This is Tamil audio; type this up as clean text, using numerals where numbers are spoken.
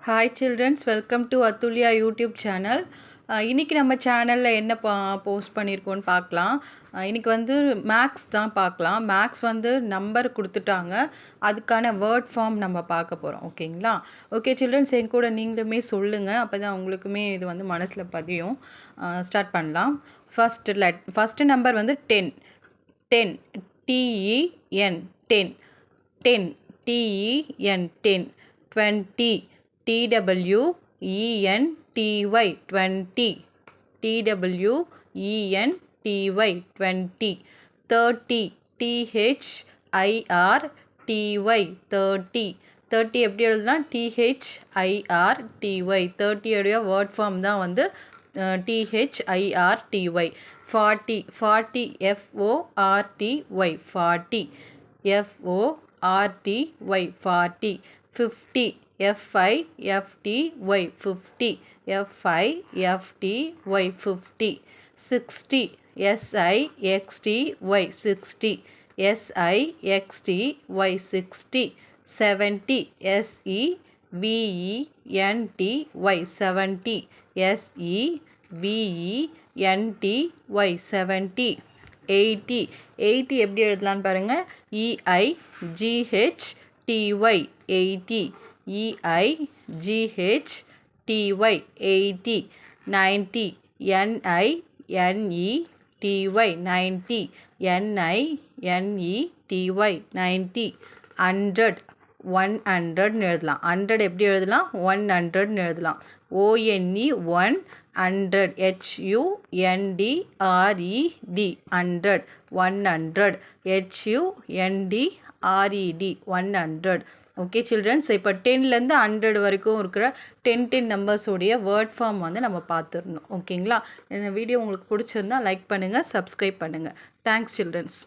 Hi childrens, welcome to Athulya YouTube channel. இன்றைக்கி நம்ம சேனலில் என்ன போஸ்ட் பண்ணியிருக்கோன்னு பார்க்கலாம். இன்றைக்கி வந்து மேக்ஸ் தான் பார்க்கலாம். மேக்ஸ் வந்து நம்பர் கொடுத்துட்டாங்க, அதுக்கான வேர்ட் ஃபார்ம் நம்ம பார்க்க போகிறோம். ஓகேங்களா? ஓகே சில்ட்ரன்ஸ், என் கூட நீங்களுமே சொல்லுங்கள், அப்போ தான் உங்களுக்குமே இது வந்து மனசில் பதியும். ஸ்டார்ட் பண்ணலாம். ஃபஸ்ட்டு நம்பர் வந்து 10. 10 TEN 10 10 TEN 10. 20 TWENTY 20 TWENTY 20. 30 THIRTY 30. 30 எப்படி எழுதுனா THIRTY. 30 உடைய வேர்ட் ஃபார்ம் தான் வந்து THIRTY. 40 FORTY 40 FORTY 40. 50 FIFTY 50 50. 60 SIXTY 60 SIXTY 60. 70 SEVENTY 70 SEVENTY 70. 80 எப்படி எழுதலான்னு பாருங்கள். EIGHTY 80 EIGHTY 80. 90 NINETY 90 NINETY 90. 100 100 எழுதலாம். 100 எப்படி எழுதலாம்? 100 எழுதலாம். ONE 100 HUNDRED 100 100 HUNDRED 100. Okay children's, இப்போ 10லேருந்து 100 வரைக்கும் இருக்கிற 10 நம்பர்ஸோடைய வேர்ட் ஃபார்ம் வந்து நம்ம பார்த்துருந்தோம். ஓகேங்களா? இந்த வீடியோ உங்களுக்கு பிடிச்சிருந்தா லைக் பண்ணுங்கள், சப்ஸ்கிரைப் பண்ணுங்கள். Thanks children's.